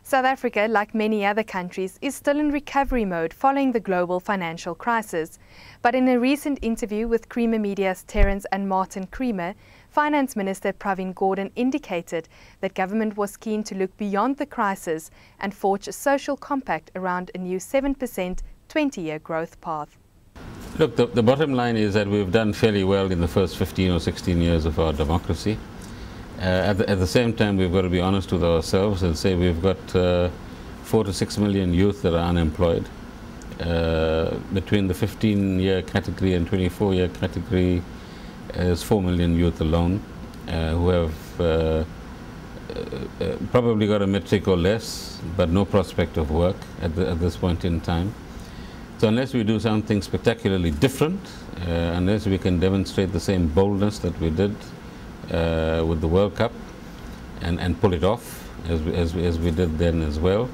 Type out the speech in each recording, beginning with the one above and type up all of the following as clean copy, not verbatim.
South Africa, like many other countries, is still in recovery mode following the global financial crisis. But in a recent interview with Creamer Media's Terence and Martin Creamer, Finance Minister Pravin Gordhan indicated that government was keen to look beyond the crisis and forge a social compact around a new 7% 20-year growth path. Look, the bottom line is that we've done fairly well in the first 15 or 16 years of our democracy. At the same time, we've got to be honest with ourselves and say we've got 4 to 6 million youth that are unemployed. Between the 15-year category and 24-year category, there's 4 million youth alone who have probably got a matric or less, but no prospect of work at this point in time. So unless we do something spectacularly different, unless we can demonstrate the same boldness that we did with the World Cup and pull it off as we did then as well,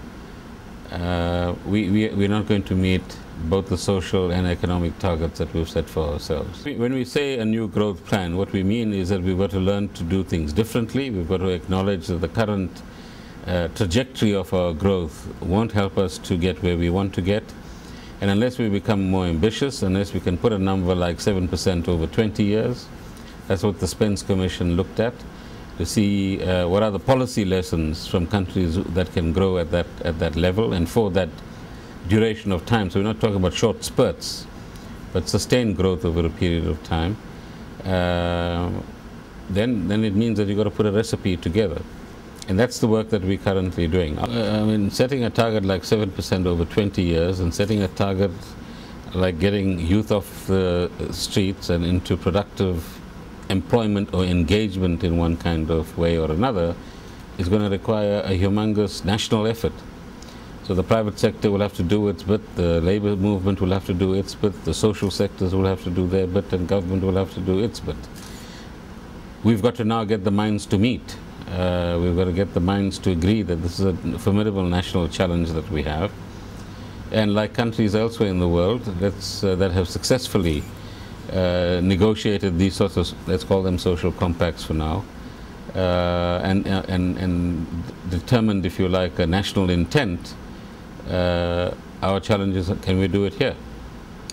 we're not going to meet both the social and economic targets that we've set for ourselves. When we say a new growth plan, what we mean is that we've got to learn to do things differently. We've got to acknowledge that the current trajectory of our growth won't help us to get where we want to get. And unless we become more ambitious, unless we can put a number like 7% over 20 years, that's what the Spence Commission looked at, to see what are the policy lessons from countries that can grow at that level and for that duration of time. So we're not talking about short spurts, but sustained growth over a period of time. Then it means that you've got to put a recipe together. And that's the work that we're currently doing. I mean, setting a target like 7% over 20 years and setting a target like getting youth off the streets and into productive employment or engagement in one kind of way or another is going to require a humongous national effort. So the private sector will have to do its bit, the labor movement will have to do its bit, the social sectors will have to do their bit, and government will have to do its bit. We've got to now get the minds to meet. We've got to get the minds to agree that this is a formidable national challenge that we have. And like countries elsewhere in the world that have successfully negotiated these sorts of, let's call them social compacts for now, and determined, if you like, a national intent, our challenge is, can we do it here?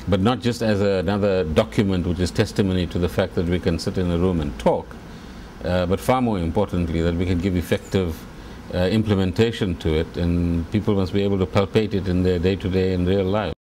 But not just as another document which is testimony to the fact that we can sit in a room and talk, but far more importantly that we can give effective implementation to it, and people must be able to palpate it in their day-to-day and real life.